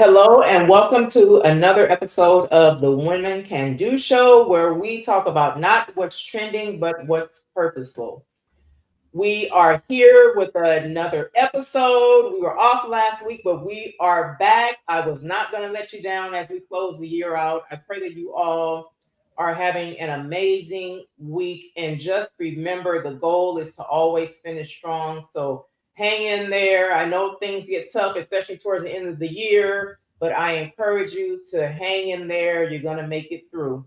Hello and welcome to another episode of the Women Can Do Show, where we talk about not what's trending, but what's purposeful. We are here with another episode. We were off last week, but we are back. I was not going to let you down as we close the year out. I pray that you all are having an amazing week. And just remember, the goal is to always finish strong. So hang in there. I know things get tough, especially towards the end of the year, but I encourage you to hang in there. You're going to make it through.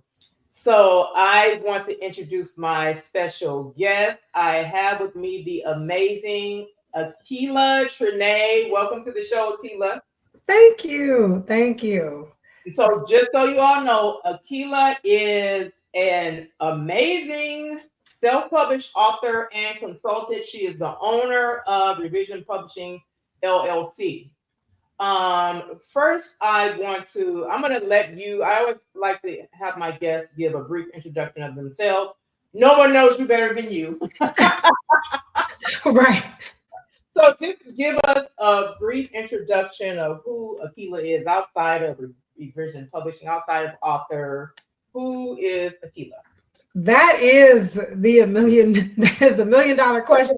So I want to introduce my special guest. I have with me the amazing Akilah Trinay. Welcome to the show, Akilah. Thank you. Thank you. So just so you all know, Akilah is an amazing self-published author and consultant. She is the owner of Revision Publishing LLC. First, I'm going to let you, I always like to have my guests give a brief introduction of themselves. No one knows you better than you. Right. So just give us a brief introduction of who Akilah is outside of Revision Publishing, outside of author. Who is Akilah? That is the $1 million question.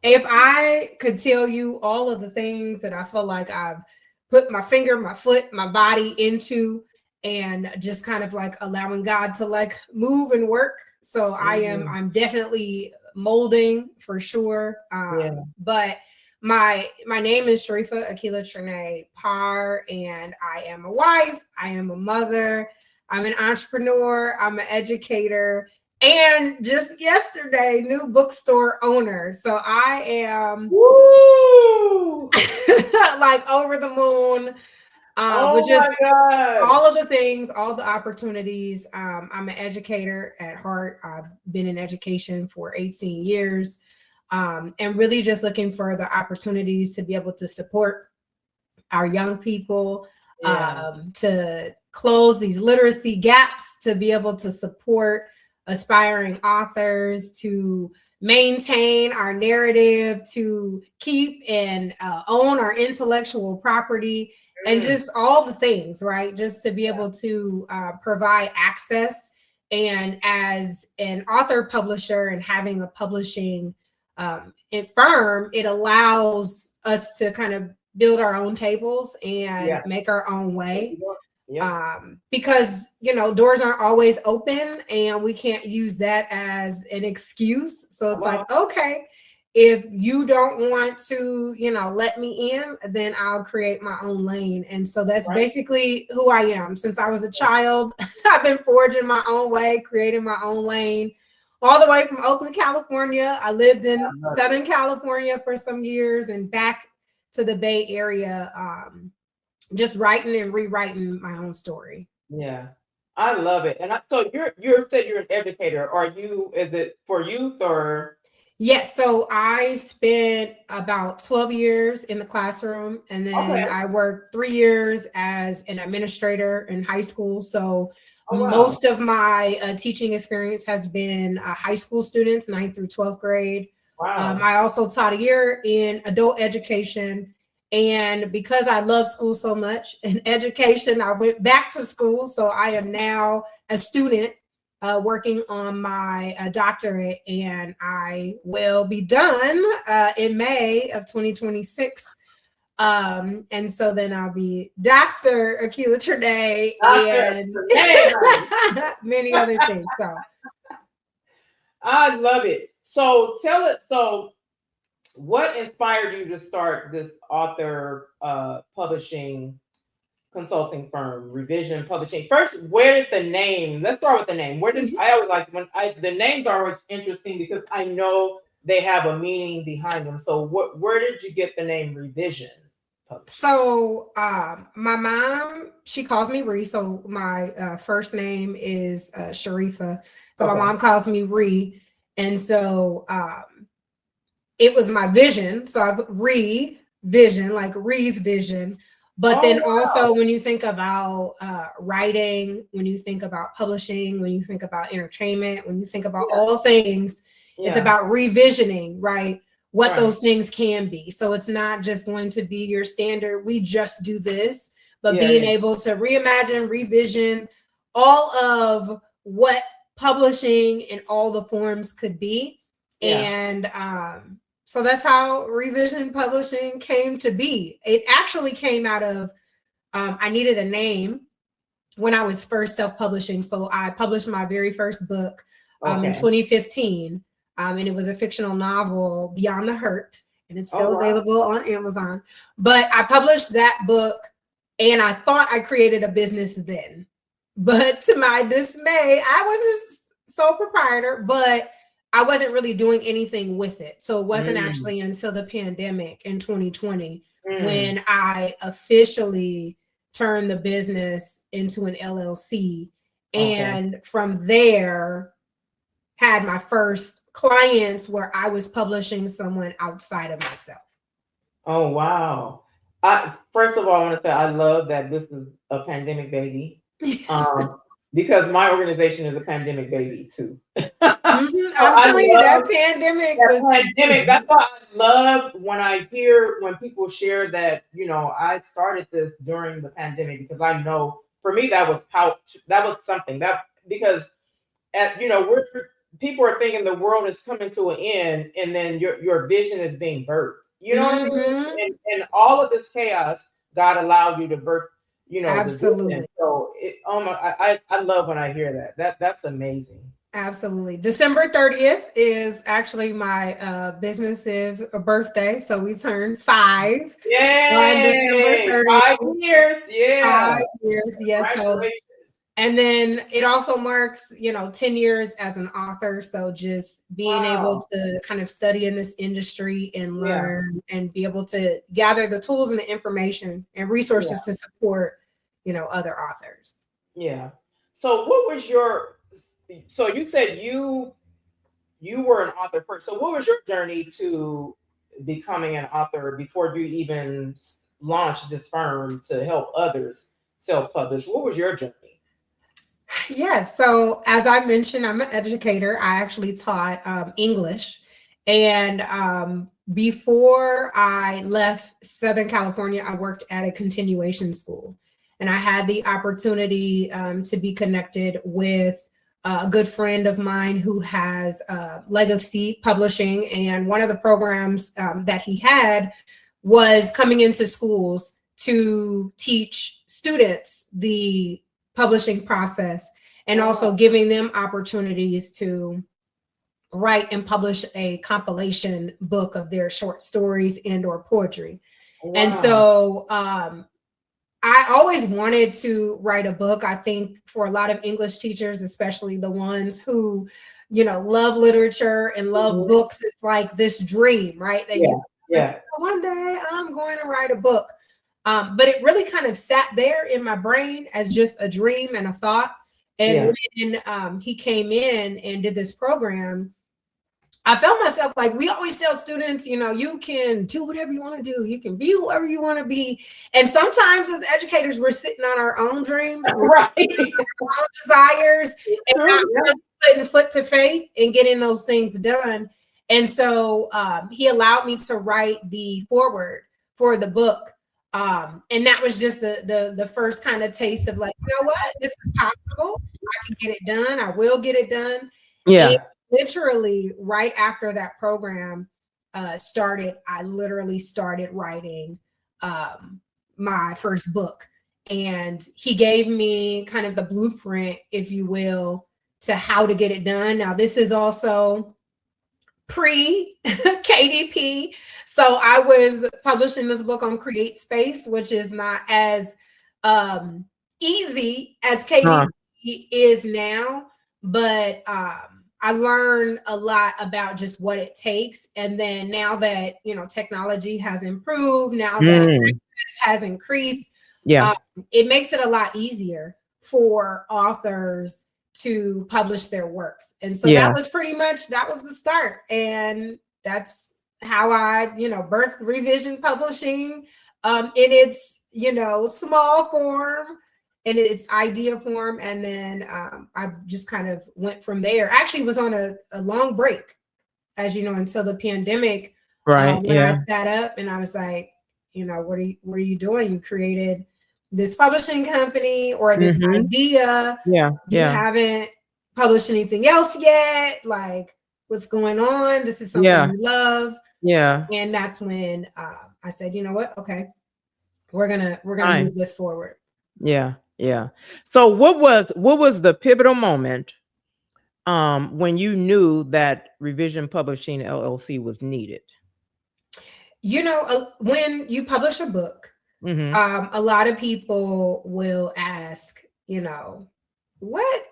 If I could tell you all of the things that I feel like I've put my finger, my foot, my body into, and just kind of like allowing God to like move and work. So I'm definitely molding for sure. But my name is Akilah Trinay Parr, and I am a wife. I am a mother. I'm an entrepreneur. I'm an educator. And just yesterday, new bookstore owner. So I am like over the moon with just all of the things, all the opportunities. I'm an educator at heart. I've been in education for 18 years and really just looking for the opportunities to be able to support our young people, to close these literacy gaps, to be able to support aspiring authors, to maintain our narrative, to keep and own our intellectual property, and just all the things, right? Just to be able to provide access. And as an author publisher and having a publishing firm, it allows us to kind of build our own tables and make our own way. Because doors aren't always open, and we can't use that as an excuse. So it's like, okay, if you don't want to let me in, then I'll create my own lane. And so that's basically who I am. Since I was a child, I've been forging my own way, creating my own lane, all the way from Oakland, California. I lived in Southern California for some years, and back to the Bay Area, just writing and rewriting my own story. Yeah, I love it. And so you said you're an educator. Is it for youth or? Yes. So I spent about 12 years in the classroom, and then I worked 3 years as an administrator in high school. So most of my teaching experience has been high school students, 9th through 12th grade. Wow. I also taught a year in adult education. And because I love school so much and education, I went back to school. So I am now a student working on my doctorate, and I will be done in May of 2026. And so then I'll be Dr. Akilah Trinay and many other things. So I love it. So tell it. So what inspired you to start this author publishing consulting firm, Revision Publishing? First, where did the name? Let's start with the name. I always like the names are always interesting because I know they have a meaning behind them. So where did you get the name Revision Publishing? So my mom, she calls me Ree. So my first name is Sharifa. So my mom calls me Ree, and so it was my vision. So I put Revision, like Ree's vision. But then also when you think about writing, when you think about publishing, when you think about entertainment, when you think about all things, it's about revisioning, right? what those things can be. So it's not just going to be your standard, we just do this, but being able to reimagine, revision all of what publishing in all the forms could be. And so that's how Revision Publishing came to be. It actually came out of, I needed a name when I was first self-publishing. So I published my very first book in 2015. And it was a fictional novel, Beyond the Hurt, and it's still available on Amazon. But I published that book, and I thought I created a business then. But to my dismay, I was a sole proprietor, but I wasn't really doing anything with it. So it wasn't actually until the pandemic in 2020 when I officially turned the business into an LLC. And from there, had my first clients where I was publishing someone outside of myself. Oh, wow. First of all, I want to say I love that this is a pandemic baby. Because my organization is a pandemic baby too. I'm telling you, that pandemic was pandemic. That's why I love when people share that, I started this during the pandemic, because I know for me that was something because people are thinking the world is coming to an end, and then your vision is being birthed. You know what I mean? And all of this chaos, God allowed you to birth. Absolutely. So I love when I hear that. That's amazing. Absolutely. December 30th is actually my business's birthday. So we turned 5. Yay! On December 30th. 5 years. Yeah. 5 years. Yes. So, and then it also marks, 10 years as an author. So just being able to kind of study in this industry and learn and be able to gather the tools and the information and resources to support, other authors. Yeah. So so you said you were an author first. So what was your journey to becoming an author before you even launched this firm to help others self-publish? What was your journey? Yes. So as I mentioned, I'm an educator. I actually taught English. And before I left Southern California, I worked at a continuation school. And I had the opportunity to be connected with a good friend of mine who has Legacy Publishing. And one of the programs that he had was coming into schools to teach students the publishing process, and also giving them opportunities to write and publish a compilation book of their short stories and or poetry. And so I always wanted to write a book. I think for a lot of English teachers, especially the ones who, love literature and love books, it's like this dream, right? That one day I'm going to write a book. But it really kind of sat there in my brain as just a dream and a thought. And when he came in and did this program, I felt myself like, we always tell students, you can do whatever you want to do. You can be whoever you want to be. And sometimes as educators, we're sitting on our own dreams, right? Our own desires, and not really putting foot to faith and getting those things done. And so he allowed me to write the foreword for the book. And that was just the first kind of taste of like, what? This is possible. I can get it done. I will get it done. Yeah. And literally right after that program started, I literally started writing my first book. And he gave me kind of the blueprint, if you will, to how to get it done. Now, this is also pre-KDP. So I was publishing this book on CreateSpace, which is not as easy as KDP is now. But I learned a lot about just what it takes. And then now that, technology has improved, now that has increased, it makes it a lot easier for authors to publish their works. And so that was the start. And that's how I, birthed Revision Publishing in its, small form, in its idea form. And then I just kind of went from there. Actually was on a long break, as you know, until the pandemic. Right. When I sat up and I was like, what are you doing? You created this publishing company or this idea. Yeah. You haven't published anything else yet. Like, what's going on? This is something you love. Yeah. And that's when I said, you know what? Okay, we're gonna move this forward. Yeah. Yeah. So what was the pivotal moment when you knew that Revision Publishing LLC was needed? When you publish a book, a lot of people will ask, what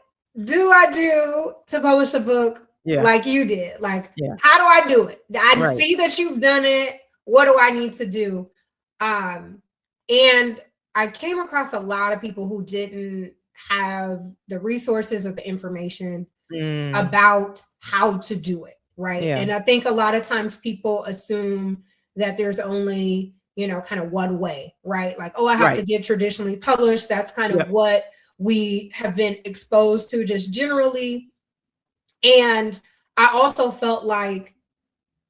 do I do to publish a book like you did? Like, how do I do it? I see that you've done it. What do I need to do? And I came across a lot of people who didn't have the resources or the information about how to do it, right? Yeah. And I think a lot of times people assume that there's only, kind of one way, right? Like, oh, I have to get traditionally published. That's kind of what we have been exposed to just generally. And I also felt like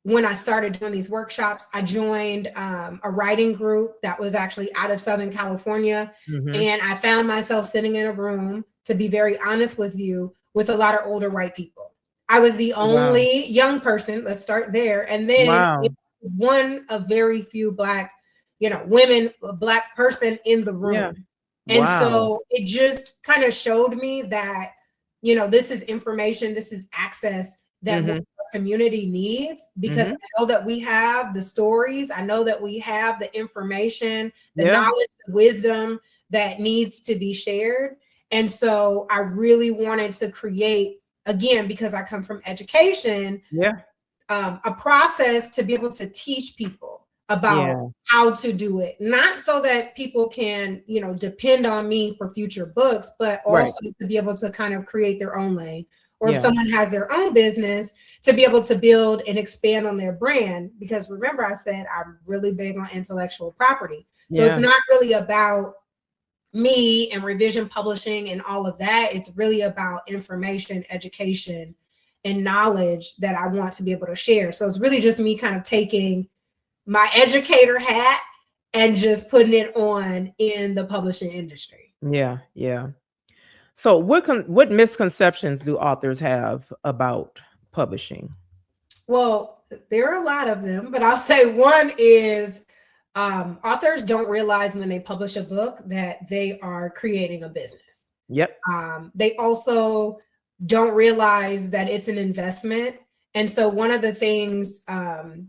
when I started doing these workshops, I joined a writing group that was actually out of Southern California. And I found myself sitting in a room, to be very honest with you, with a lot of older white people. I was the only young person. Let's start there. And then one of very few Black, women, a Black person in the room. Yeah. And so it just kind of showed me that, this is information, this is access that our community needs, because I know that we have the stories. I know that we have the information, the knowledge, the wisdom that needs to be shared. And so I really wanted to create, again, because I come from education, a process to be able to teach people about how to do it, not so that people can, depend on me for future books, but also to be able to kind of create their own lane. Or if someone has their own business, to be able to build and expand on their brand. Because remember, I said I'm really big on intellectual property. So it's not really about me and Revision Publishing and all of that. It's really about information, education, and knowledge that I want to be able to share. So it's really just me kind of taking my educator hat and just putting it on in the publishing industry. Yeah, yeah. So what misconceptions do authors have about publishing? Well, there are a lot of them, but I'll say one is authors don't realize when they publish a book that they are creating a business. Yep. They also don't realize that it's an investment. And so one of the things,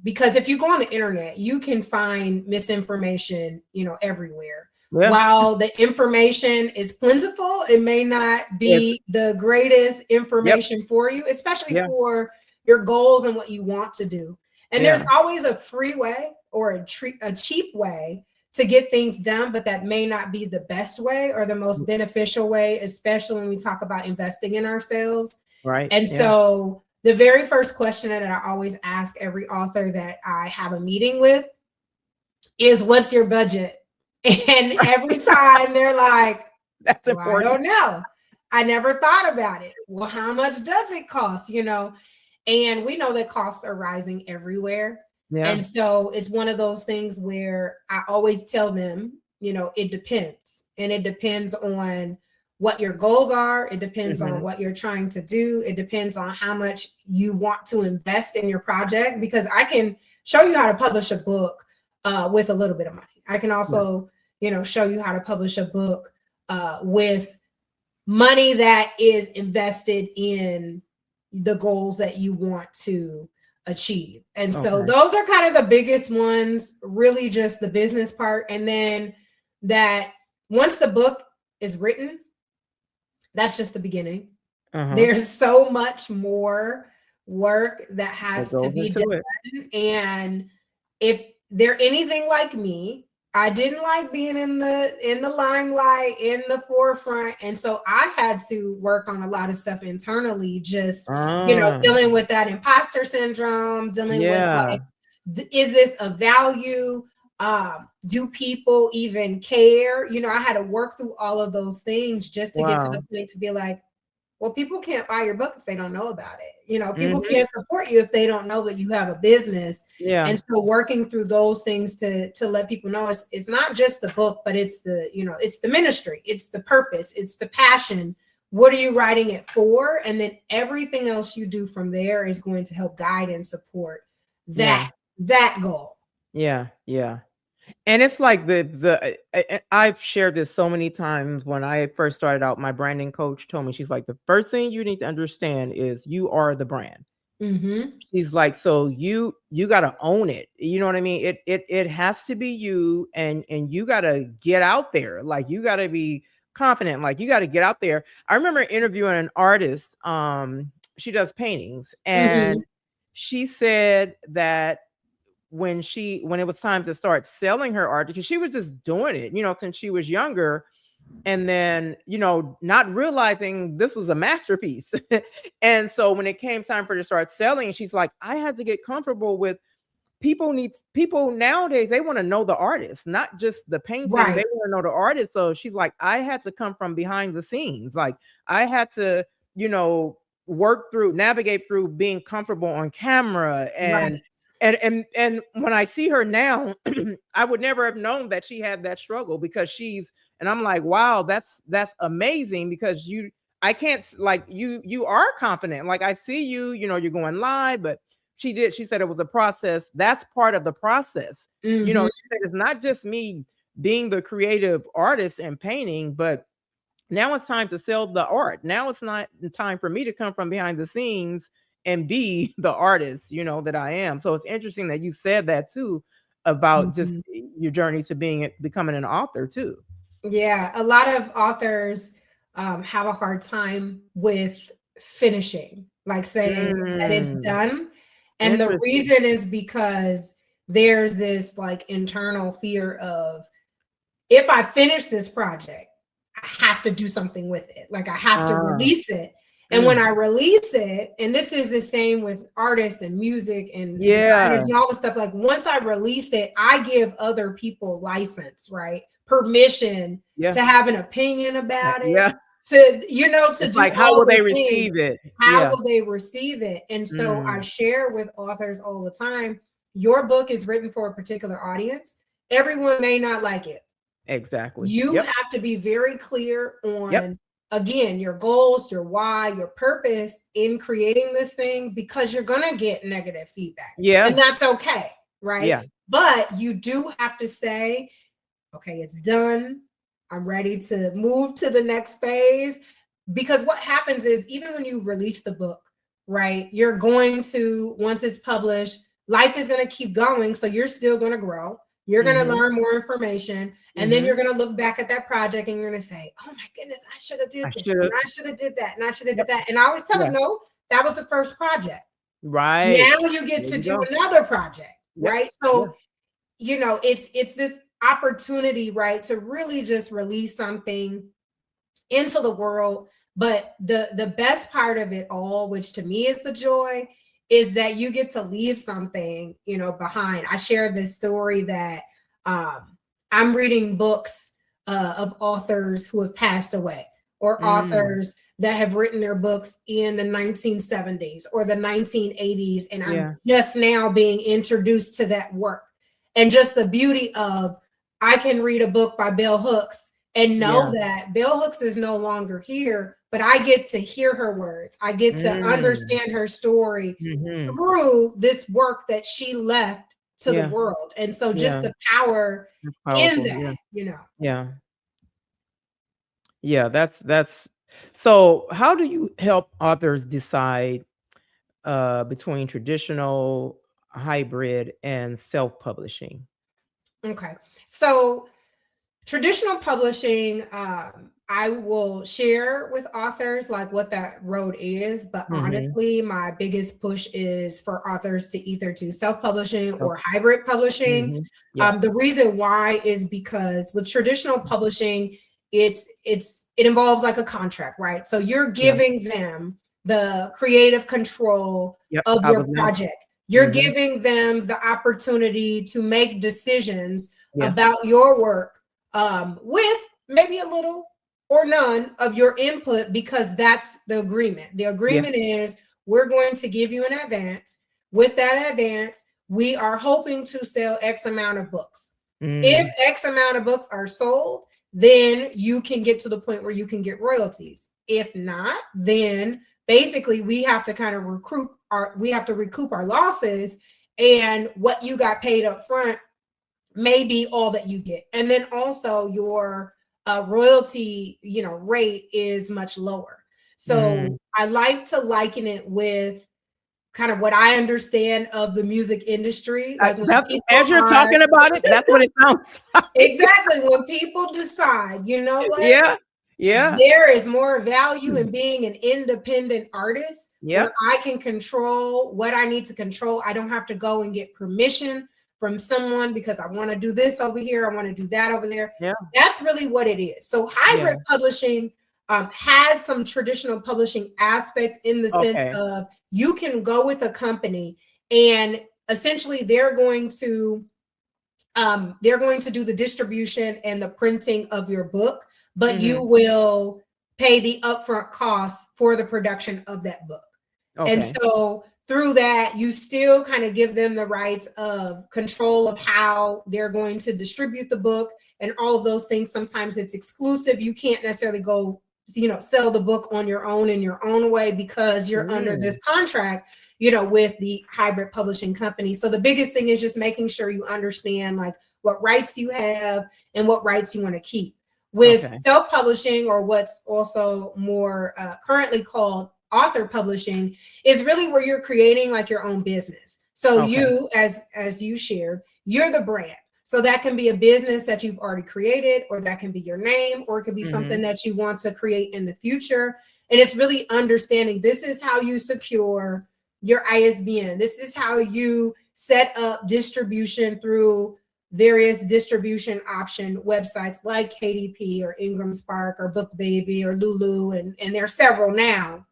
because if you go on the internet, you can find misinformation, everywhere. Yeah. While the information is plentiful, it may not be the greatest information for you, especially for your goals and what you want to do. And there's always a free way or a cheap way to get things done, but that may not be the best way or the most beneficial way, especially when we talk about investing in ourselves. Right. And so the very first question that I always ask every author that I have a meeting with is, what's your budget? And every time they're like, that's important. I don't know. I never thought about it. Well, how much does it cost? And we know that costs are rising everywhere. Yeah. And so it's one of those things where I always tell them, it depends. And it depends on what your goals are. It depends on what you're trying to do. It depends on how much you want to invest in your project, because I can show you how to publish a book with a little bit of money. I can also, show you how to publish a book with money that is invested in the goals that you want to achieve. And so those are kind of the biggest ones, really just the business part. And then that once the book is written, that's just the beginning. There's so much more work that has to be done. And if they're anything like me, I didn't like being in the limelight, in the forefront. And so I had to work on a lot of stuff internally, just, dealing with that imposter syndrome, dealing with like, is this a value? Do people even care? I had to work through all of those things just to get to the point to be like, Well, people can't buy your book if they don't know about it. You know, people can't support you if they don't know that you have a business. Yeah. And so working through those things to let people know it's not just the book, but it's the, you know, it's the ministry, it's the purpose, it's the passion. What are you writing it for? And then everything else you do from there is going to help guide and support that goal. Yeah. Yeah. And it's like I've shared this so many times. When I first started out, my branding coach told me, she's like, the first thing you need to understand is you are the brand. She's like, so you got to own it. You know what I mean? It has to be you, and you got to get out there. Like, you got to be confident. Like, you got to get out there. I remember interviewing an artist. She does paintings, and she said that when it was time to start selling her art, because she was just doing it, you know, since she was younger, and then, you know, not realizing this was a masterpiece. And so when it came time for her to start selling, she's like, I had to get comfortable with people nowadays, they want to know the artist, not just the painting. Right. They want to know the artist. So she's like, I had to come from behind the scenes. Like, I had to, you know, navigate through being comfortable on camera. And and when I see her now, I would never have known that she had that struggle, because and I'm like, wow, that's amazing, because I can't, like, you are confident. Like, I see you, you know, you're going live, but she said it was a process. That's part of the process. You know, she said, it's not just me being the creative artist and painting, but now it's time to sell the art. Now it's not time for me to come from behind the scenes and be the artist, you know, that I am. So it's interesting that you said that too, about just your journey to becoming an author too. Yeah, a lot of authors have a hard time with finishing, like saying that it's done. And the reason is because there's this like internal fear of, if I finish this project, I have to do something with it. Like, I have to release it. And when I release it, and this is the same with artists and music and designers and all the stuff, like, once I release it, I give other people license, right? Permission to have an opinion about it, to, you know, to do, like, how will they receive it? How will they receive it? And so I share with authors all the time, your book is written for a particular audience. Everyone may not like it. Exactly. You have to be very clear on, again, your goals, your why, your purpose in creating this thing, because you're going to get negative feedback. And that's okay. Right. But you do have to say, okay, it's done. I'm ready to move to the next phase. Because what happens is, even when you release the book, right, you're going to, once it's published, life is going to keep going. So you're still going to grow. You're going to learn more information. And then you're going to look back at that project and you're going to say, oh my goodness, I should have did this. And I should have did that. And I should have did that. And I always tell them, no, that was the first project. Right. Now you get to do another project. Right. So, you know, it's this opportunity, right, to really just release something into the world. But the best part of it all, which to me is the joy, is that you get to leave something, you know, behind. I shared this story that I'm reading books of authors who have passed away, or authors that have written their books in the 1970s or the 1980s. And I'm just now being introduced to that work. And just the beauty of, I can read a book by Bell Hooks and know that Bell Hooks is no longer here, but I get to hear her words. I get to understand her story through this work that she left to the world. And so just the power in that, you know. That's so how do you help authors decide between traditional, hybrid, and self-publishing? Okay. So traditional publishing, I will share with authors like what that road is, but honestly, my biggest push is for authors to either do self-publishing or hybrid publishing. The reason why is because with traditional publishing, it involves like a contract, right? So you're giving them the creative control of your project. You're giving them the opportunity to make decisions about your work with maybe a little or none of your input, because that's the agreement. The agreement is we're going to give you an advance. With that advance, we are hoping to sell X amount of books. If X amount of books are sold, then you can get to the point where you can get royalties. If not, then basically we have to kind of recoup our losses, and what you got paid up front may be all that you get. And then also your royalty, rate is much lower. So I like to liken it with kind of what I understand of the music industry. Like as you're talking about it, that's what it sounds like. Exactly. When people decide, you know what? Yeah. There is more value in being an independent artist where I can control what I need to control. I don't have to go and get permission from someone because I want to do this over here. I want to do that over there. Yeah. That's really what it is. So hybrid publishing has some traditional publishing aspects in the sense of you can go with a company and essentially they're going to do the distribution and the printing of your book, but you will pay the upfront costs for the production of that book. And so through that, you still kind of give them the rights of control of how they're going to distribute the book and all of those things. Sometimes it's exclusive. You can't necessarily go, sell the book on your own in your own way because you're under this contract, with the hybrid publishing company. So the biggest thing is just making sure you understand like what rights you have and what rights you want to keep. With self-publishing, or what's also more currently called author publishing, is really where you're creating like your own business. So you, as you shared, you're the brand. So that can be a business that you've already created, or that can be your name, or it could be something that you want to create in the future. And it's really understanding this is how you secure your ISBN. This is how you set up distribution through various distribution option websites like KDP or Ingram Spark or BookBaby or Lulu, and there are several now.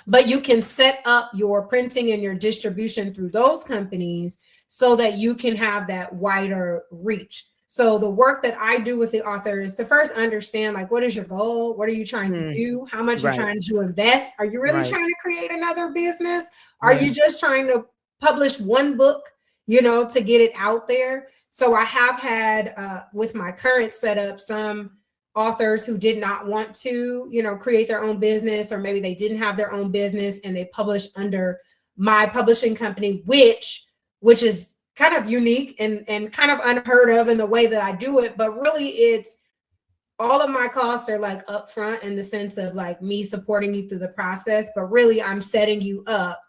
But you can set up your printing and your distribution through those companies so that you can have that wider reach. So the work that I do with the author is to first understand, like, what is your goal? What are you trying to do? How much you're trying to invest? Are you really trying to create another business? Are you just trying to publish one book, to get it out there? So I have had, with my current setup, some authors who did not want to, create their own business, or maybe they didn't have their own business and they published under my publishing company, which is kind of unique and kind of unheard of in the way that I do it. But really, it's all of my costs are like upfront in the sense of like me supporting you through the process. But really, I'm setting you up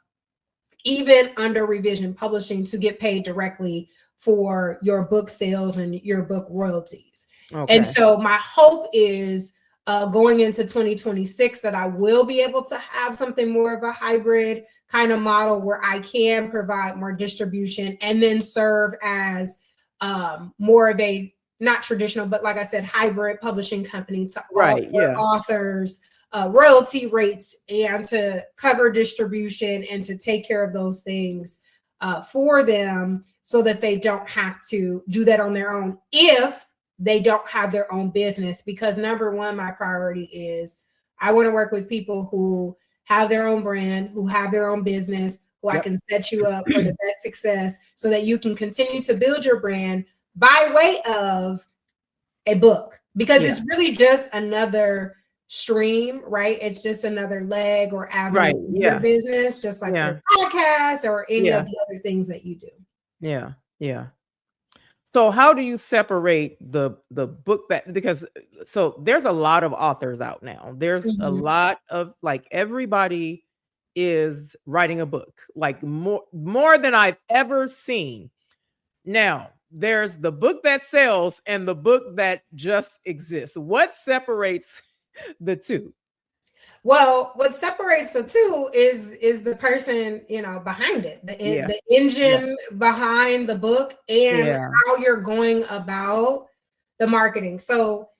even under Revision Publishing to get paid directly for your book sales and your book royalties. And so my hope is going into 2026 that I will be able to have something more of a hybrid kind of model where I can provide more distribution and then serve as more of a, not traditional, but like I said, hybrid publishing company to offer authors royalty rates and to cover distribution and to take care of those things for them so that they don't have to do that on their own if they don't have their own business. Because number one, my priority is I want to work with people who have their own brand, who have their own business, who I can set you up for the best success so that you can continue to build your brand by way of a book. Because it's really just another stream, right? It's just another leg or avenue in your business, just like your podcast or any of the other things that you do. Yeah. So how do you separate the book because there's a lot of authors out now. There's a lot of, like, everybody is writing a book, like more than I've ever seen. Now, there's the book that sells and the book that just exists. What separates the two? Well, what separates the two is the person, behind it, the engine behind the book and how you're going about the marketing. So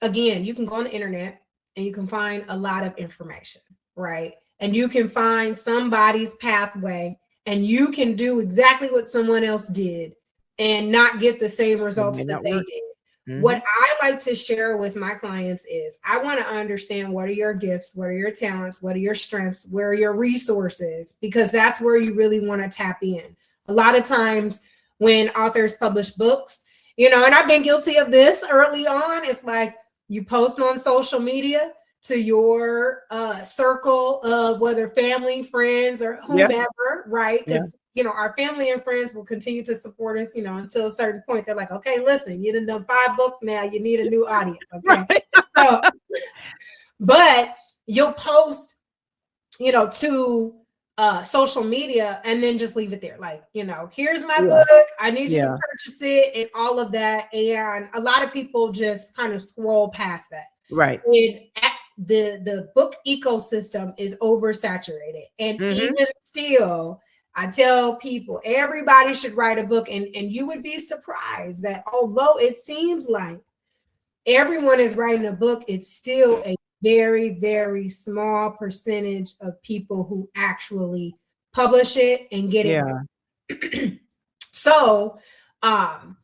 again, you can go on the internet and you can find a lot of information, right? And you can find somebody's pathway and you can do exactly what someone else did and not get the same results that they did. What I like to share with my clients is I want to understand what are your gifts, what are your talents, what are your strengths, where are your resources, because that's where you really want to tap in. A lot of times when authors publish books, and I've been guilty of this early on, it's like you post on social media to your circle of whether family, friends, or whomever, right? Because our family and friends will continue to support us, until a certain point. They're like, okay, listen, you done 5 books now, you need a new audience. Okay. So, but you'll post, to social media and then just leave it there. Like, here's my book. I need you to purchase it and all of that. And a lot of people just kind of scroll past that. Right. And the book ecosystem is oversaturated. And even still, I tell people everybody should write a book, and you would be surprised that although it seems like everyone is writing a book, it's still a very, very small percentage of people who actually publish it and get it. So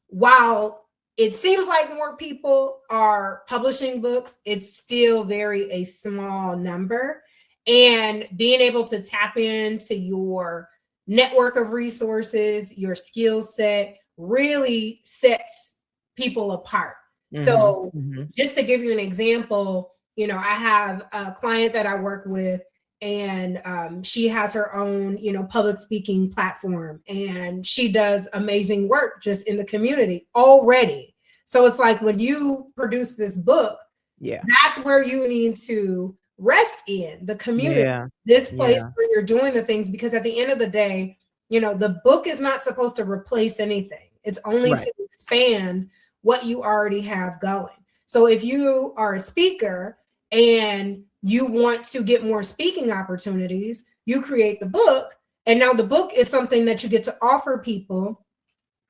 while it seems like more people are publishing books, it's still a small number. And being able to tap into your network of resources, your skill set really sets people apart. So just to give you an example, I have a client that I work with, and she has her own, public speaking platform, and she does amazing work just in the community already. So it's like when you produce this book, that's where you need to rest in the community, this place where you're doing the things, because at the end of the day, the book is not supposed to replace anything. It's only to expand what you already have going. So if you are a speaker and you want to get more speaking opportunities, you create the book. And now the book is something that you get to offer people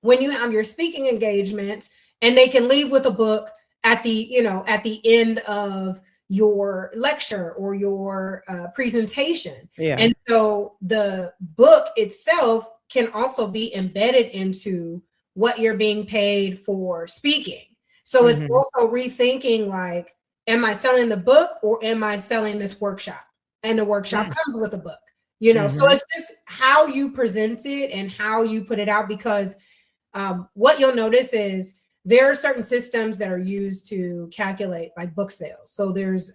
when you have your speaking engagements, and they can leave with a book at the end of your lecture or your presentation. And so the book itself can also be embedded into what you're being paid for speaking. So it's also rethinking, like, am I selling the book or am I selling this workshop? And the workshop comes with a book, so it's just how you present it and how you put it out, because what you'll notice is there are certain systems that are used to calculate like book sales. So there's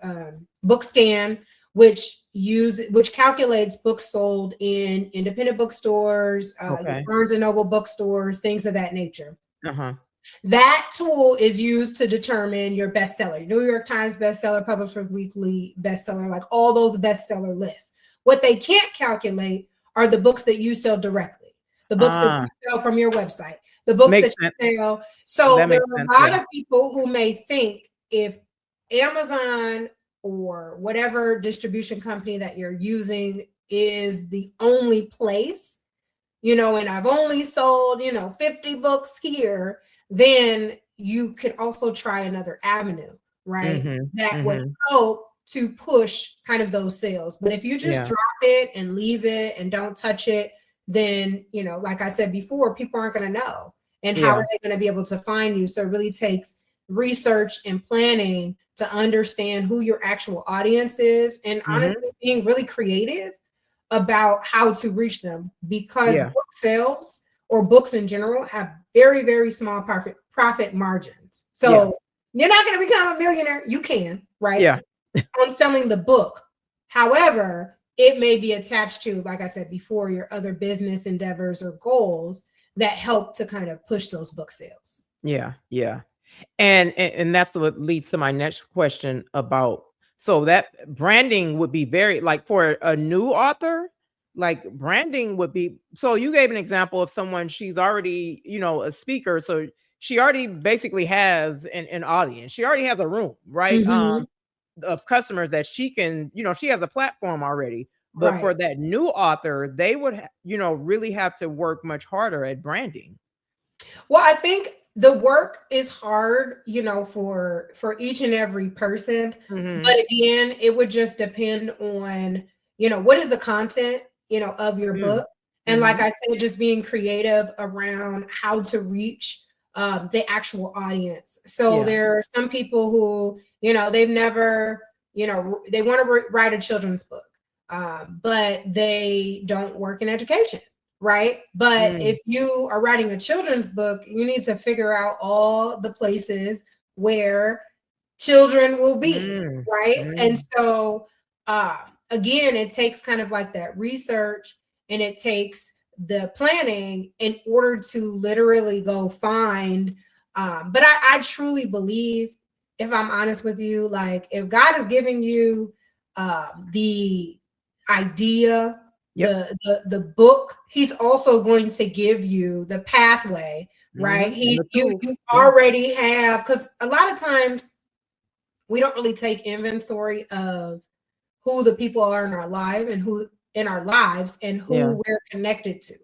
BookScan, which calculates books sold in independent bookstores, Barnes and Noble bookstores, things of that nature. That tool is used to determine your bestseller, New York Times bestseller, Publisher Weekly bestseller, like all those bestseller lists. What they can't calculate are the books that you sell directly, the books that you sell from your website, the books that you sell. So there are a lot of people who may think if Amazon or whatever distribution company that you're using is the only place, and I've only sold, 50 books here, then you could also try another avenue, right? That would help to push kind of those sales. But if you just drop it and leave it and don't touch it, then, like I said before, people aren't going to know. And how are they going to be able to find you? So it really takes research and planning to understand who your actual audience is, and honestly being really creative about how to reach them, because book sales or books in general have very, very small profit margins. So you're not going to become a millionaire. You can, right? On selling the book. However, it may be attached to, like I said before, your other business endeavors or goals that help to kind of push those book sales. And that's what leads to my next question about, so that branding would be very, like, for a new author, like branding would be, so you gave an example of someone, she's already, a speaker. So she already basically has an audience. She already has a room, right? Of customers that she can, she has a platform already. But for that new author, they would, really have to work much harder at branding. Well, I think the work is hard, for each and every person. But again, it would just depend on, what is the content, of your book. And like I said, just being creative around how to reach the actual audience. So Yeah. there are some people who, they've never, they want to write a children's book, but they don't work in education, right? But if you are writing a children's book, you need to figure out all the places where children will be, right? And so, again, it takes kind of like that research, and it takes the planning in order to literally go find. But I truly believe, if I'm honest with you, like if God is giving you the idea, the book, he's also going to give you the pathway, right? You already have, because a lot of times we don't really take inventory of who the people are in our life and who we're connected to.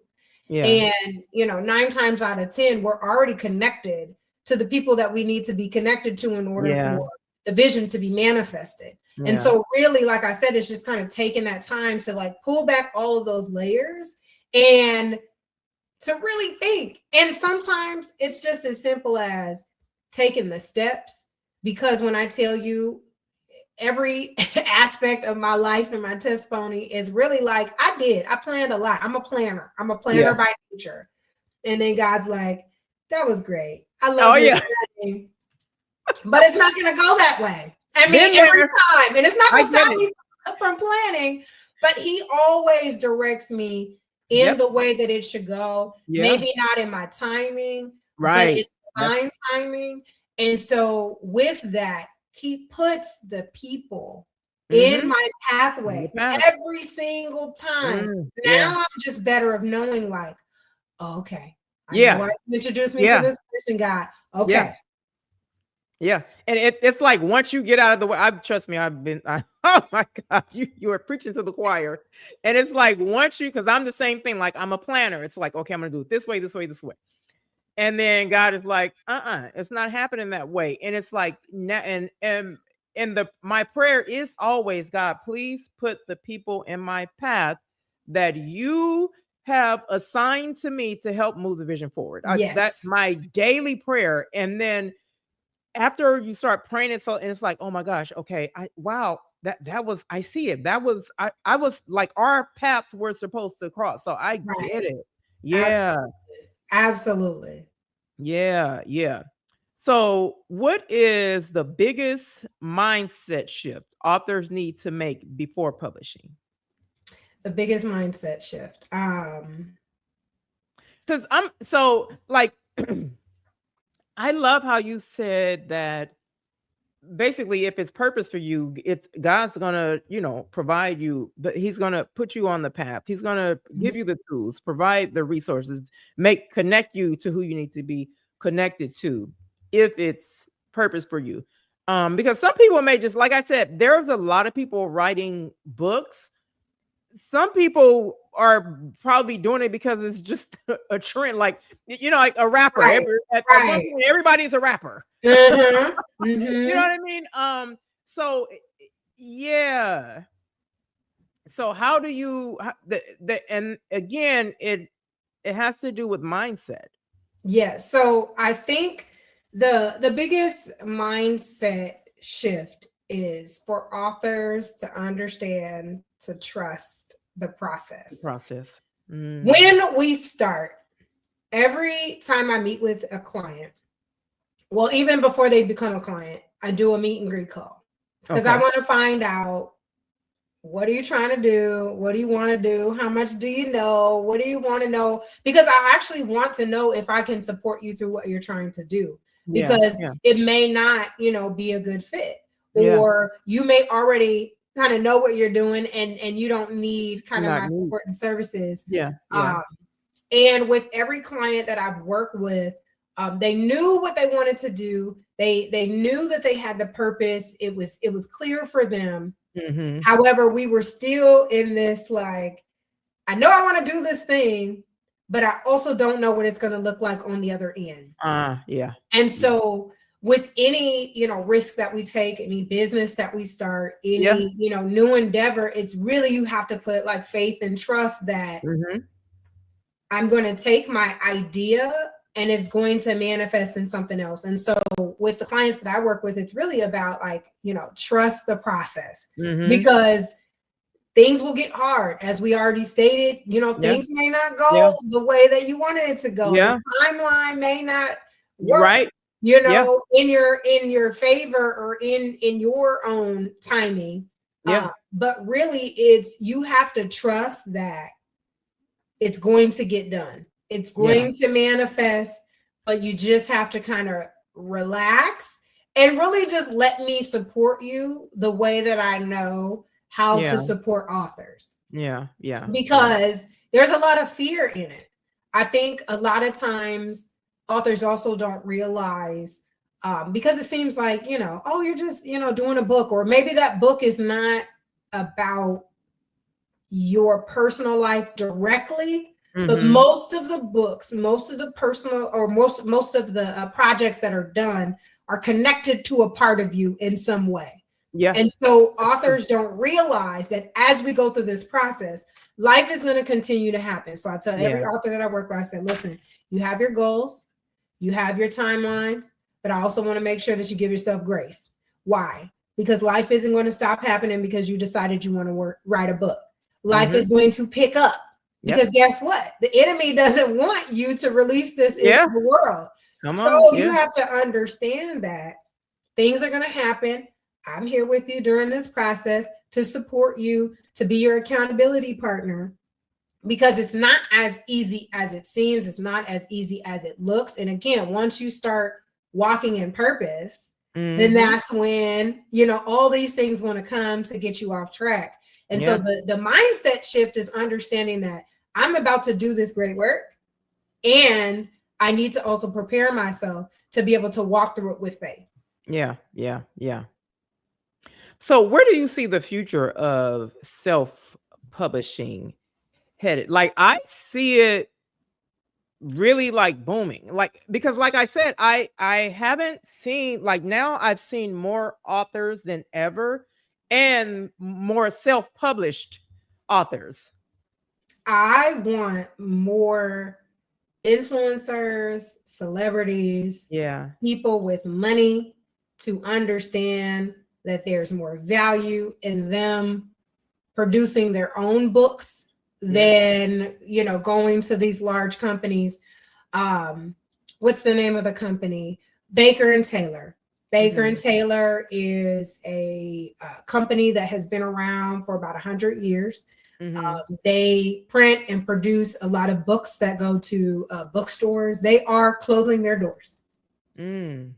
And 9 times out of 10, we're already connected to the people that we need to be connected to in order for the vision to be manifested. And so really, like I said, it's just kind of taking that time to like pull back all of those layers and to really think. And sometimes it's just as simple as taking the steps, because when I tell you, every aspect of my life and my testimony is really like, I planned a lot. I'm a planner by nature. And then God's like, that was great. I love your planning, but it's not going to go that way. I mean, every time, and it's not going to stop me from planning, but he always directs me in the way that it should go. Maybe not in my timing, but it's divine timing. And so with that, he puts the people in my pathway every single time. Now I'm just better of knowing, like, okay, I know why you introduced me to this person, God. Okay. Yeah. And it's like, once you get out of the way, trust me, oh my God, you are preaching to the choir. And it's like, because I'm the same thing, like I'm a planner. It's like, okay, I'm going to do it this way, this way, this way. And then God is like, it's not happening that way. And it's like, my prayer is always, God, please put the people in my path that you have assigned to me to help move the vision forward. That's my daily prayer. And then after you start praying it, and it's like, oh my gosh, okay, that was, I see it. That was, I was like, our paths were supposed to cross. So I get it. Yeah. Absolutely. Yeah. So what is the biggest mindset shift authors need to make before publishing? The biggest mindset shift. Because I love how you said that basically, if it's purpose for you, God's gonna, provide you, but he's gonna put you on the path. He's gonna give you the tools, provide the resources, connect you to who you need to be connected to, if it's purpose for you. Because some people may just, like I said, there's a lot of people writing books. Some people are probably doing it because it's just a trend, like like a rapper. Everybody's a rapper. You know what I mean? So yeah. So how do you? And again, it has to do with mindset. Yeah. So I think the biggest mindset shift is for authors to understand, to trust the process. When we start, every time I meet with a client, well, even before they become a client, I do a meet and greet call, because I want to find out, what are you trying to do? What do you want to do? How much do you know? What do you want to know? Because I actually want to know if I can support you through what you're trying to do, because it may not, be a good fit, or you may already kind of know what you're doing, and you don't need kind of my support and services. And with every client that I've worked with, they knew what they wanted to do. They knew that they had the purpose. It was clear for them. However, we were still in this, like, I know I want to do this thing, but I also don't know what it's going to look like on the other end. And so with any, risk that we take, any business that we start, any, new endeavor, it's really, you have to put like faith and trust that I'm going to take my idea and it's going to manifest in something else. And so with the clients that I work with, it's really about like, trust the process, because things will get hard. As we already stated, things may not go the way that you wanted it to go. The timeline may not work, in your favor or in your own timing. But really you have to trust that it's going to get done. It's going to manifest, but you just have to kind of relax and really just let me support you the way that I know how to support authors. Because there's a lot of fear in it. I think a lot of times authors also don't realize, because it seems like, you're just, doing a book, or maybe that book is not about your personal life directly. But most of the books, most of the personal, or most of the projects that are done are connected to a part of you in some way. And so authors don't realize that as we go through this process, life is going to continue to happen. So I tell every author that I work with, I said, listen, you have your goals, you have your timelines, but I also want to make sure that you give yourself grace. Why? Because life isn't going to stop happening because you decided you want to write a book. Life is going to pick up. Because guess what? The enemy doesn't want you to release this into the world. You have to understand that things are going to happen. I'm here with you during this process to support you, to be your accountability partner, because it's not as easy as it seems. It's not as easy as it looks. And again, once you start walking in purpose, then that's when, all these things want to come to get you off track. And so the mindset shift is understanding that I'm about to do this great work, and I need to also prepare myself to be able to walk through it with faith. So where do you see the future of self-publishing headed? Like, I see it really like booming, because like I said, I haven't seen, now I've seen more authors than ever and more self-published authors. I want more influencers, celebrities, people with money to understand that there's more value in them producing their own books than, going to these large companies. What's the name of the company? Baker and Taylor. Baker and Taylor is a company that has been around for about 100 years. They print and produce a lot of books that go to bookstores. They are closing their doors. And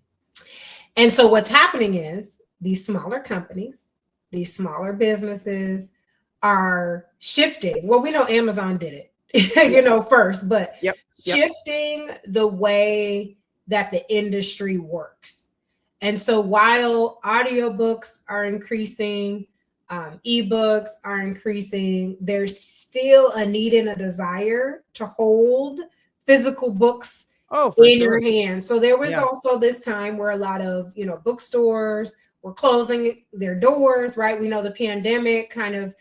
so what's happening is these smaller companies, these smaller businesses are shifting. Well, we know Amazon did it, first, but shifting the way that the industry works. And so while audiobooks are increasing, ebooks are increasing, there's still a need and a desire to hold physical books in your hand. So there was also this time where a lot of, bookstores were closing their doors, right? We know the pandemic kind of,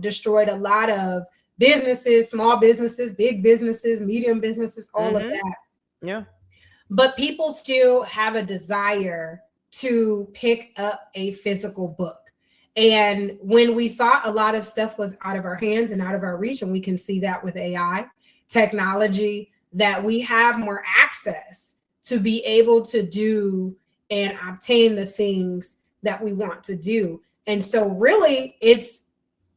destroyed a lot of businesses, small businesses, big businesses, medium businesses, all of that. But people still have a desire to pick up a physical book. And when we thought a lot of stuff was out of our hands and out of our reach, and we can see that with AI technology, that we have more access to be able to do and obtain the things that we want to do. And so really it's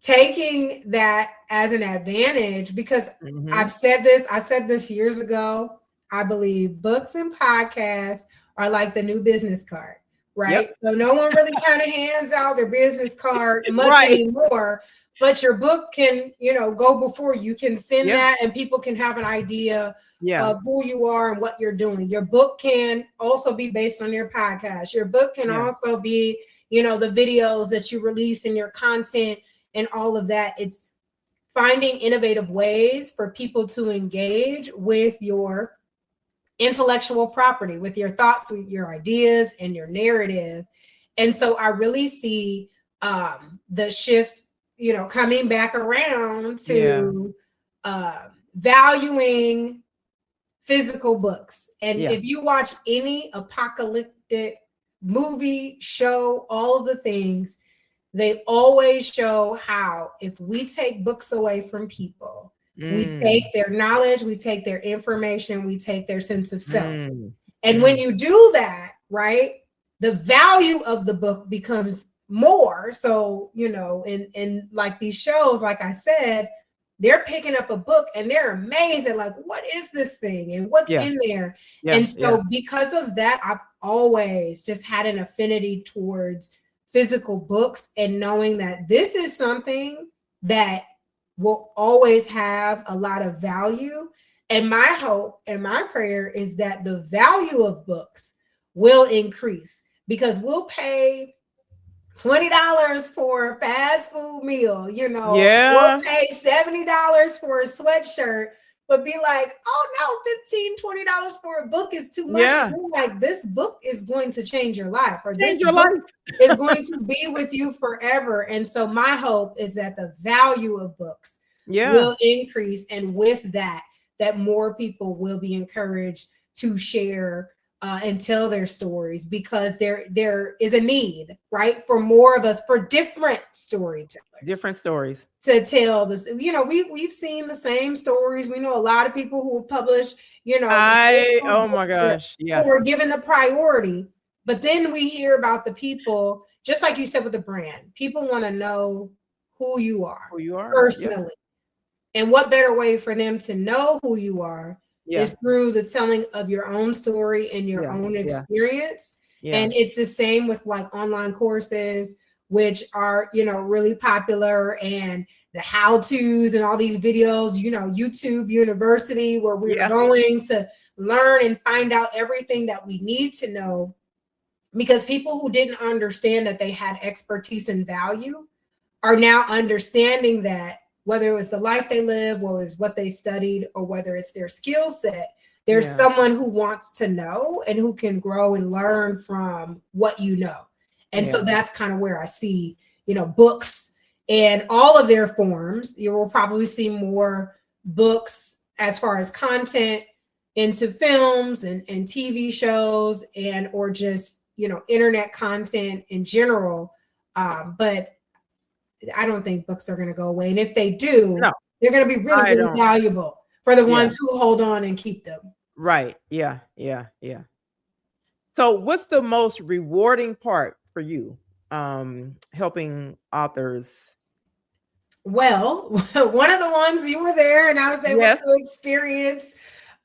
taking that as an advantage, because I said this years ago, I believe books and podcasts are like the new business card. Right. So no one really kind of hands out their business card much anymore, but your book can, go before you can send that, and people can have an idea of who you are and what you're doing. Your book can also be based on your podcast. Your book can also be, the videos that you release and your content and all of that. It's finding innovative ways for people to engage with your intellectual property, with your thoughts, with your ideas and your narrative. And so I really see the shift, coming back around to valuing physical books. And if you watch any apocalyptic movie, show, all of the things, they always show how if we take books away from people, we take their knowledge, we take their information, we take their sense of self. And when you do that, right, the value of the book becomes more. So, you know, in like these shows, like I said, they're picking up a book and they're amazed at like, what is this thing and what's in there? And so because of that, I've always just had an affinity towards physical books and knowing that this is something that will always have a lot of value. And my hope and my prayer is that the value of books will increase, because we'll pay $20 for a fast food meal, you know, we'll pay $70 for a sweatshirt, but be like, oh no, $15, $20 for a book is too much. And we're like, this book is going to change your life, or this book is going to be with you forever. And so my hope is that the value of books will increase, and with that more people will be encouraged to share and tell their stories, because there is a need, right, for more of us, for different storytellers, different stories to tell this. You know, we've seen the same stories. We know a lot of people who publish, you know, oh my gosh, who were given the priority, but then we hear about the people, just like you said with the brand, people want to know who you are personally. And what better way for them to know who you are is through the telling of your own story and your own experience. And it's the same with like online courses, which are, you know, really popular, and the how-tos and all these videos, you know, YouTube University, where we're going to learn and find out everything that we need to know, because people who didn't understand that they had expertise and value are now understanding that, whether it was the life they live, whether it's what they studied, or whether it's their skill set, there's someone who wants to know and who can grow and learn from what you know. And so that's kind of where I see, you know, books and all of their forms. You will probably see more books as far as content into films and TV shows, and or just, you know, internet content in general. But I don't think books are going to go away. And if they do, they're going to be really, really valuable for the ones who hold on and keep them. Right. Yeah. So what's the most rewarding part for you helping authors? Well, one of the ones you were there and I was able to experience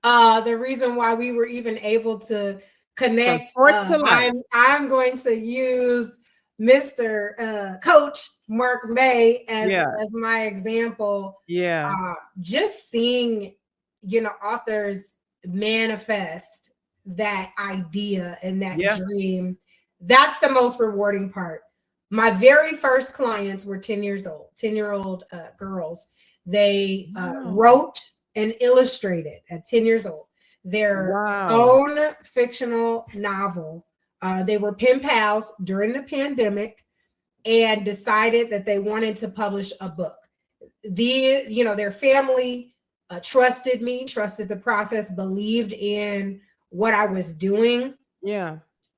the reason why we were even able to connect. I'm going to use Mr. Coach Mark May as my example. Just seeing, you know, authors manifest that idea and that dream, that's the most rewarding part. My very first clients were 10-year-old girls. They wrote and illustrated at 10 years old their own fictional novel. They were pen pals during the pandemic and decided that they wanted to publish a book. Their family trusted me, trusted the process, believed in what I was doing.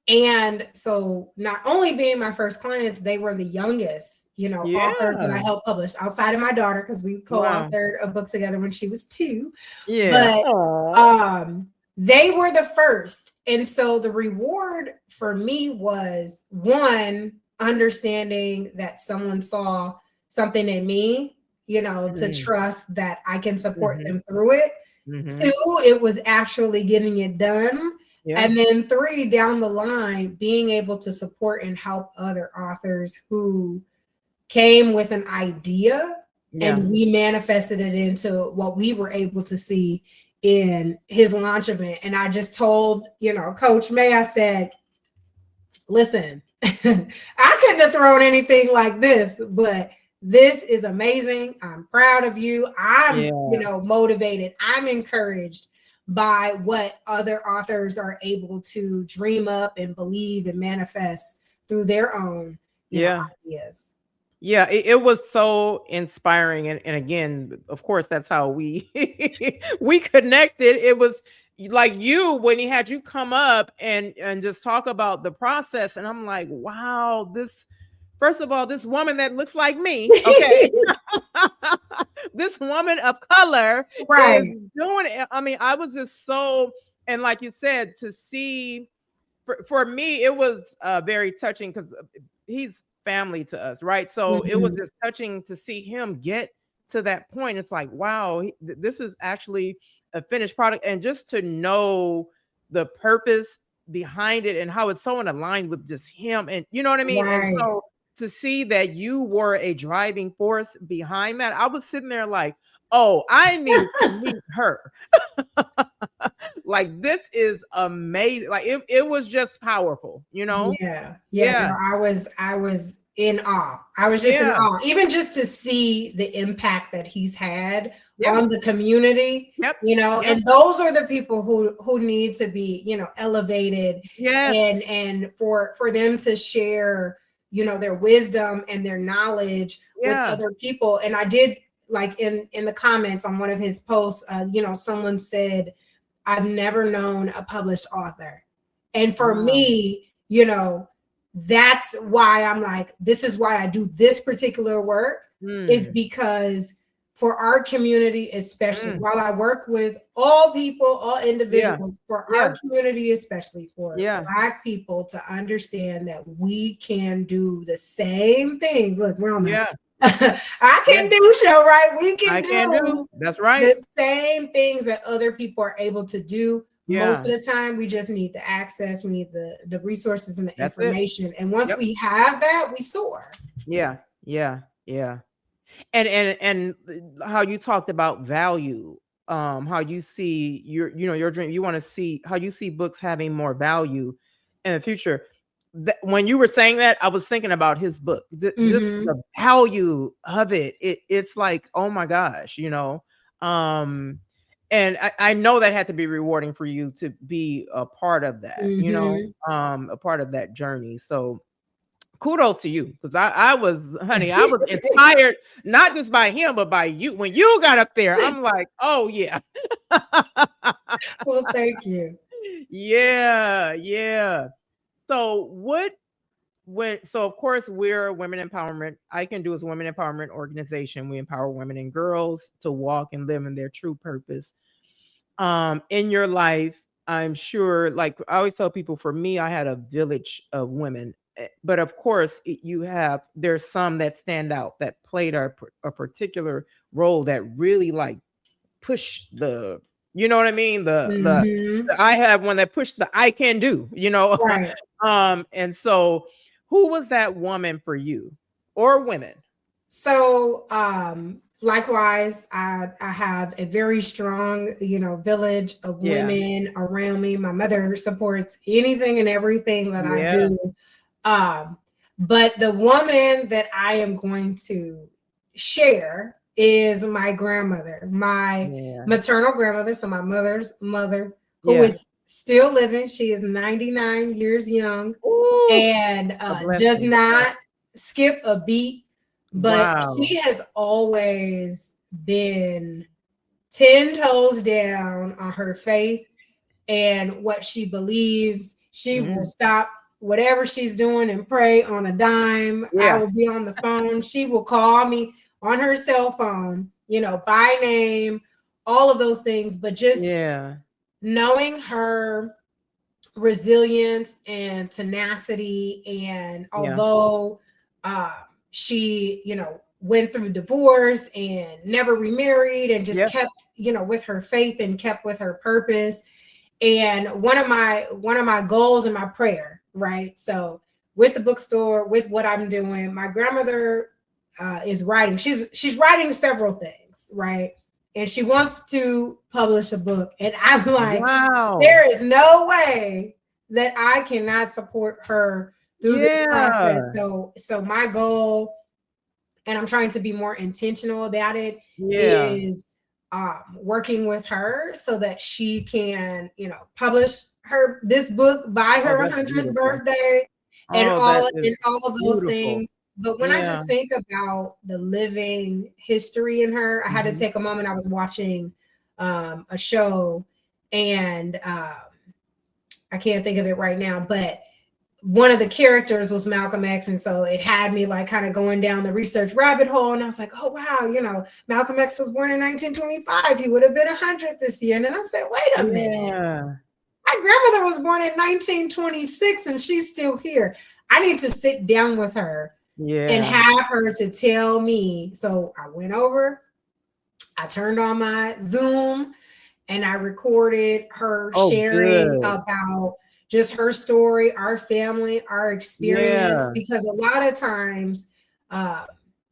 And so not only being my first clients, they were the youngest, authors that I helped publish outside of my daughter, because we co-authored a book together when she was 2. But they were the first. And so the reward for me was, one, understanding that someone saw something in me, to trust that I can support them through it. 2, it was actually getting it done. And then 3, down the line, being able to support and help other authors who came with an idea and we manifested it into what we were able to see in his launch event. And I just told, Coach May, I said, listen, I couldn't have thrown anything like this, but this is amazing. I'm proud of you. I'm, motivated. I'm encouraged by what other authors are able to dream up and believe and manifest through their own ideas. It was so inspiring. And again, of course, that's how we we connected. It was like you, when he had you come up and just talk about the process, and I'm like, wow, first of all, this woman that looks like me, okay, this woman of color Right. is doing it. I mean, I was just so, and like you said, to see, for me, it was very touching because he's family to us, right? So it was just touching to see him get to that point. It's like, wow, this is actually a finished product, and just to know the purpose behind it and how it's so aligned with just him, and you know what I mean? Right. And so to see that you were a driving force behind that, I was sitting there like, oh, I need to meet her. Like, this is amazing. Like, it was just powerful, you know? Yeah. No, I was in awe. I was just in awe, even just to see the impact that he's had on the community, you know, and those are the people who need to be, you know, elevated, and for them to share, you know, their wisdom and their knowledge with other people. And I did, like, in the comments on one of his posts, you know, someone said, I've never known a published author. And for me, you know, that's why I'm like, this is why I do this particular work, is because for our community, especially, while I work with all people, all individuals, for our community, especially for Black people, to understand that we can do the same things. Look, we're on the I can do show, right? We can do that's right, the same things that other people are able to do. Most of the time, we just need the access, we need the resources and the information. And once we have that, we soar. And how you talked about value, how you see your dream, you want to see how you see books having more value in the future. When you were saying that, I was thinking about his book, just the value of it. It's like, oh my gosh, you know. And I know that had to be rewarding for you to be a part of that, you know, a part of that journey. So kudos to you, because I was inspired, not just by him, but by you. When you got up there, I'm like, oh yeah. Well, thank you. Yeah. So so of course, we're a women empowerment. CANDO is a women empowerment organization. We empower women and girls to walk and live in their true purpose. In your life, I'm sure, like I always tell people, for me, I had a village of women, but of course there's some that stand out, that played a particular role, that really like push the, you know what I mean? I have one that pushed the I can do, you know? Right. And so who was that woman for you, or women? So, likewise, I have a very strong, you know, village of women around me. My mother supports anything and everything that I do. But the woman that I am going to share is my grandmother, my maternal grandmother. So my mother's mother, who is still living. She is 99 years young. Ooh, and does not skip a beat. But she has always been 10 toes down on her faith and what she believes. She will stop whatever she's doing and pray on a dime. I will be on the phone. She will call me on her cell phone, you know, by name, all of those things. But just knowing her resilience and tenacity, and although she, you know, went through divorce and never remarried, and just kept, you know, with her faith and kept with her purpose. And one of my goals and my prayer, right? So with the bookstore, with what I'm doing, my grandmother is writing. She's writing several things, right? And she wants to publish a book. And I'm like, there is no way that I cannot support her through this process. So my goal, and I'm trying to be more intentional about it, is working with her so that she can, you know, publish this book by her 100th birthday, and all of those things. But when I just think about the living history in her, I had to take a moment. I was watching a show, and I can't think of it right now, but one of the characters was Malcolm X. And so it had me like kind of going down the research rabbit hole. And I was like, oh, wow, you know, Malcolm X was born in 1925. He would have been 100 this year. And then I said, wait a minute. My grandmother was born in 1926 and she's still here. I need to sit down with her and have her to tell me. So I went over, I turned on my Zoom, and I recorded her sharing about just her story, our family, our experience, because a lot of times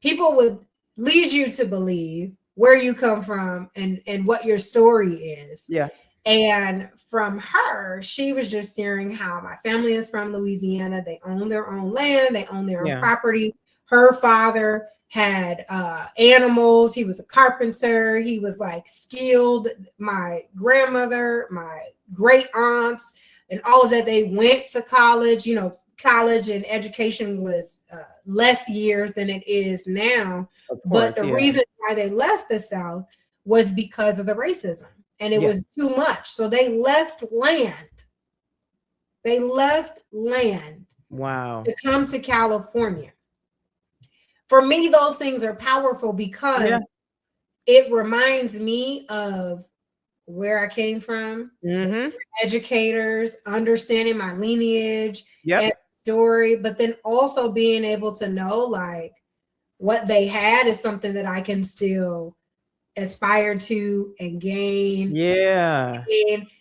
people would lead you to believe where you come from and what your story is. Yeah. And from her, she was just sharing how my family is from Louisiana. They own their own land. They own their own property. Her father had animals. He was a carpenter. He was like skilled. My grandmother, my great aunts, and all of that, they went to college. You know, college and education was less years than it is now. But the reason why they left the South was because of the racism. And it was too much. So they left land. They left land. Wow. To come to California. For me, those things are powerful because it reminds me of where I came from, educators, understanding my lineage and story, but then also being able to know like what they had is something that I can still aspire to and gain.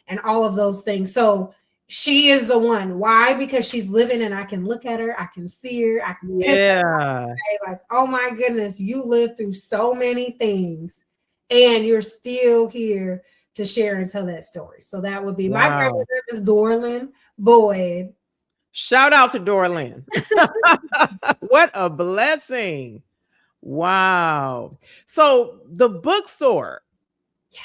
And all of those things. So she is the one. Why? Because she's living and I can look at her, I can see her, I can kiss her, like, oh my goodness, you lived through so many things and you're still here to share and tell that story. So that would be my grandmother is Dorlin Boyd. Shout out to Dorlin. What a blessing. Wow. So the bookstore. Yes.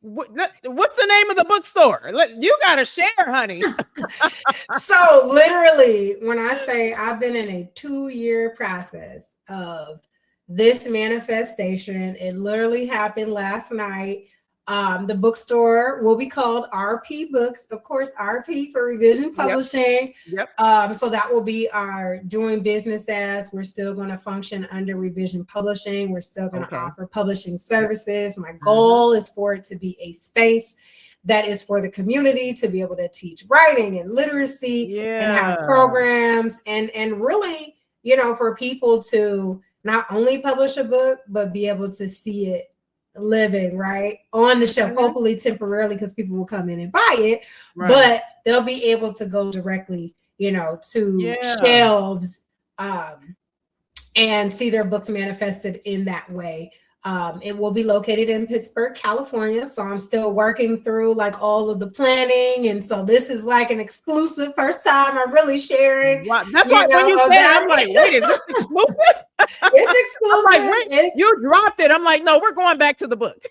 What's the name of the bookstore? You got to share, honey. So literally, when I say I've been in a 2-year process of this manifestation, it literally happened last night. The bookstore will be called RP Books, of course, RP for Revision Publishing. So that will be our doing business as. We're still going to function under Revision Publishing. We're still going to offer publishing services. My goal is for it to be a space that is for the community to be able to teach writing and literacy and have programs and really, you know, for people to not only publish a book, but be able to see it living right on the shelf, hopefully temporarily because people will come in and buy it, but they'll be able to go directly, you know, to shelves and see their books manifested in that way. It will be located in Pittsburgh, California. So I'm still working through like all of the planning. And so this is like an exclusive first time I'm really sharing. Wow. That's why when you said it, I'm like, wait, is this exclusive? It's exclusive. I'm like, wait, you dropped it. I'm like, no, we're going back to the book.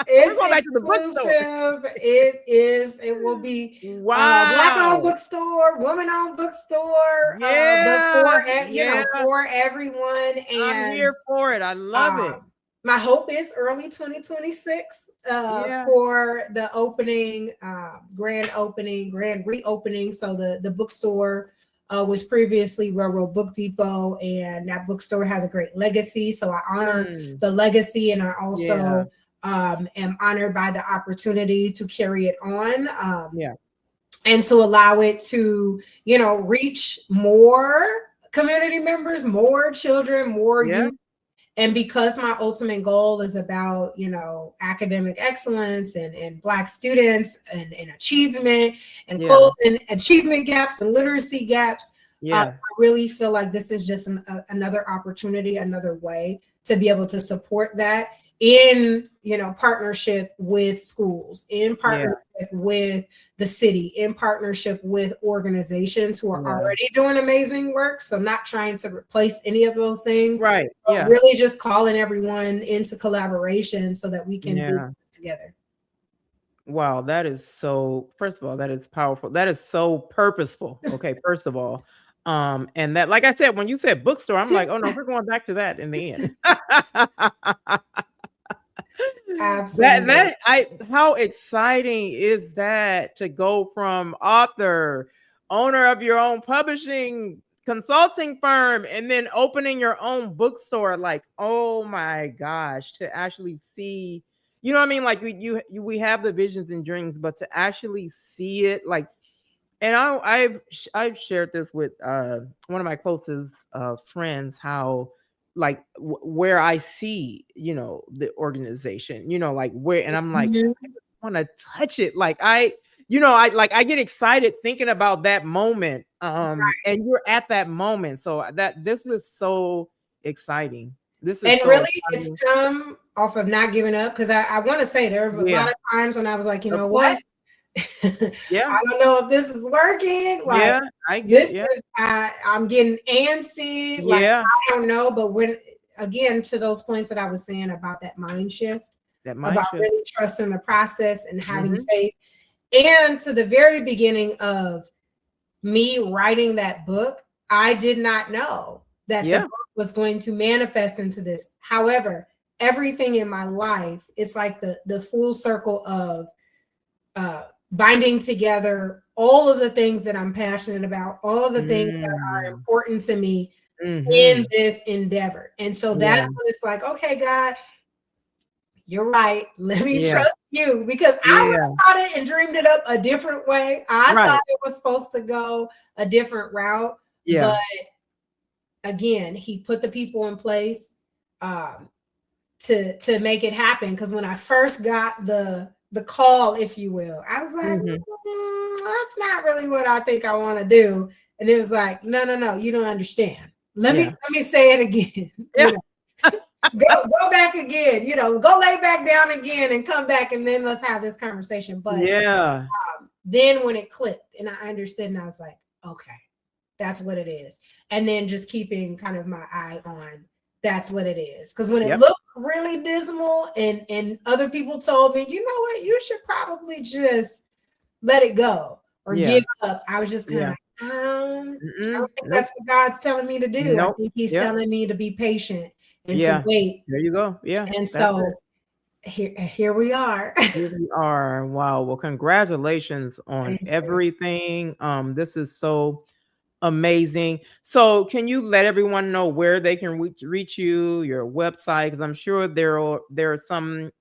It's going back to the bookstore. It is. It will be Black-owned bookstore, woman-owned bookstore. But for you know, for everyone. And I'm here for it. I love it. My hope is early 2026 for the opening, grand reopening. So the bookstore was previously Railroad Book Depot, and that bookstore has a great legacy. So I honor the legacy, and I also am honored by the opportunity to carry it on. And to allow it to, you know, reach more community members, more children, more youth. And because my ultimate goal is about, you know, academic excellence and Black students and achievement and closing achievement gaps and literacy gaps, I really feel like this is just another opportunity, another way to be able to support that in, you know, partnership with schools, in partnership with the city, in partnership with organizations who are already doing amazing work. So not trying to replace any of those things, really just calling everyone into collaboration so that we can do it together. Wow, that is so, first of all, that is powerful. That is so purposeful. Okay, first of all. And that, like I said, when you said bookstore, I'm like, oh no, we're going back to that in the end. Absolutely. How exciting is that to go from author, owner of your own publishing consulting firm, and then opening your own bookstore? Like, oh my gosh, to actually see, you know what I mean? Like we have the visions and dreams, but to actually see it, like, and I've shared this with one of my closest friends, how like where I see, you know, the organization, you know, like where, and I'm like, I just want to touch it. Like you know, I get excited thinking about that moment. And you're at that moment. So this is so exciting. This is and so really exciting. it's come off of not giving up, because I want to say there were a lot of times when I was like, you know what? Yeah. I don't know if this is working. Like, yeah, I get this is I'm getting antsy. Yeah. Like, I don't know. But when, again, to those points that I was saying about that mind shift, about really trusting the process and having faith, and to the very beginning of me writing that book, I did not know that the book was going to manifest into this. However, everything in my life, it's like the full circle of binding together all of the things that I'm passionate about, all of the things that are important to me in this endeavor. And so that's when it's like, okay, God, you're right. Let me trust you, because I would have thought it and dreamed it up a different way. I thought it was supposed to go a different route. But again, he put the people in place to make it happen. Because when I first got the call, if you will, I was like, that's not really what I think I want to do. And it was like, no, you don't understand. Let me say it again. You know? Go back again, you know, go lay back down again and come back, and then let's have this conversation. But then when it clicked and I understood, and I was like, okay, that's what it is. And then just keeping kind of my eye on that's what it is. Because when it looked really dismal and other people told me, you know what, you should probably just let it go or give up, I was just kind of like, I don't think that's what God's telling me to do. I think he's telling me to be patient and to wait. There you go. Yeah. And so here we are. Here we are. Wow. Well, congratulations on everything. This is so amazing. So can you let everyone know where they can reach you, your website? Because I'm sure there are some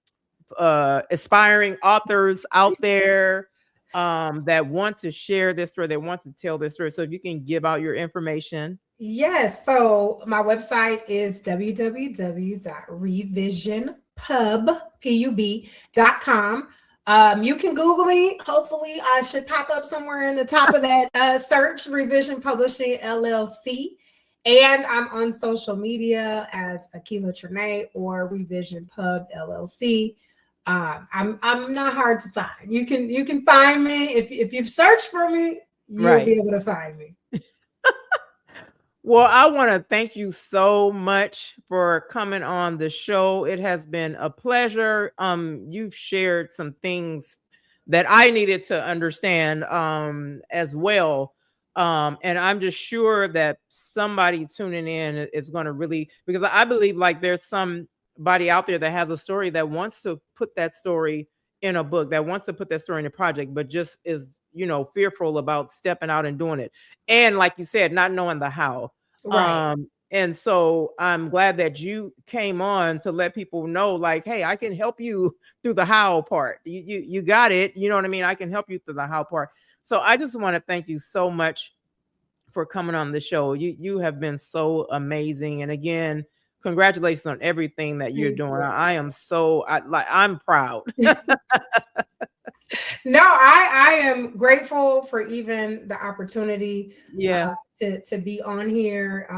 aspiring authors out there that want to share this story, they want to tell this story. So if you can give out your information. Yes. So my website is www.revisionpub.com. You can Google me. Hopefully I should pop up somewhere in the top of that search, Revision Publishing LLC. And I'm on social media as Akilah Trinay or Revision Pub LLC. I'm not hard to find. You can find me. If you've searched for me, you'll be able to find me. Well, I want to thank you so much for coming on the show. It has been a pleasure. You've shared some things that I needed to understand as well. And I'm just sure that somebody tuning in is going to really, because I believe like there's somebody out there that has a story that wants to put that story in a book, that wants to put that story in a project, but just is, you know, fearful about stepping out and doing it. And like you said, not knowing the how. And so I'm glad that you came on to let people know, like, hey, I can help you through the how part. You got it. You know what I mean? I can help you through the how part. So I just want to thank you so much for coming on the show. You have been so amazing. And again, congratulations on everything that you're doing. I am so I'm proud. No, I am grateful for even the opportunity to be on here.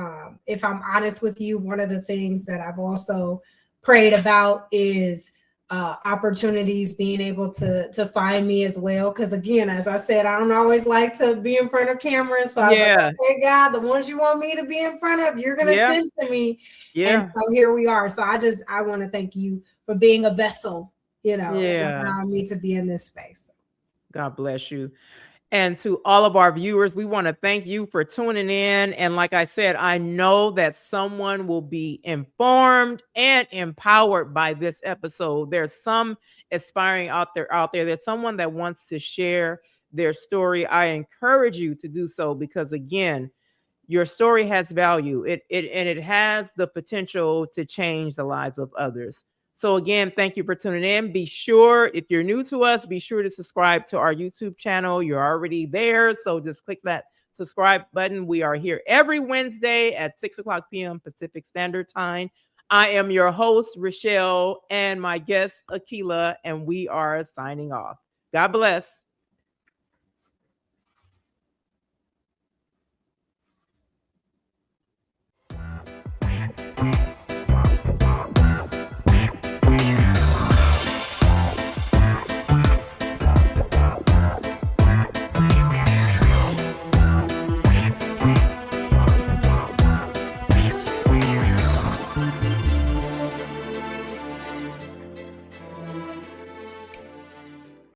If I'm honest with you, one of the things that I've also prayed about is opportunities being able to find me as well. Because again, as I said, I don't always like to be in front of cameras. So I was like, hey God, the ones you want me to be in front of, you're gonna send to me. And so here we are. So I want to thank you for being a vessel, you know, allowing me to be in this space. God bless you. And to all of our viewers, we want to thank you for tuning in. And like I said, I know that someone will be informed and empowered by this episode. There's some aspiring out there. There's someone that wants to share their story. I encourage you to do so because, again, your story has value. It has the potential to change the lives of others. So again, thank you for tuning in. Be sure, if you're new to us, be sure to subscribe to our YouTube channel. You're already there, so just click that subscribe button. We are here every Wednesday at 6:00 p.m. Pacific Standard Time. I am your host, Rochelle, and my guest, Akilah, and we are signing off. God bless.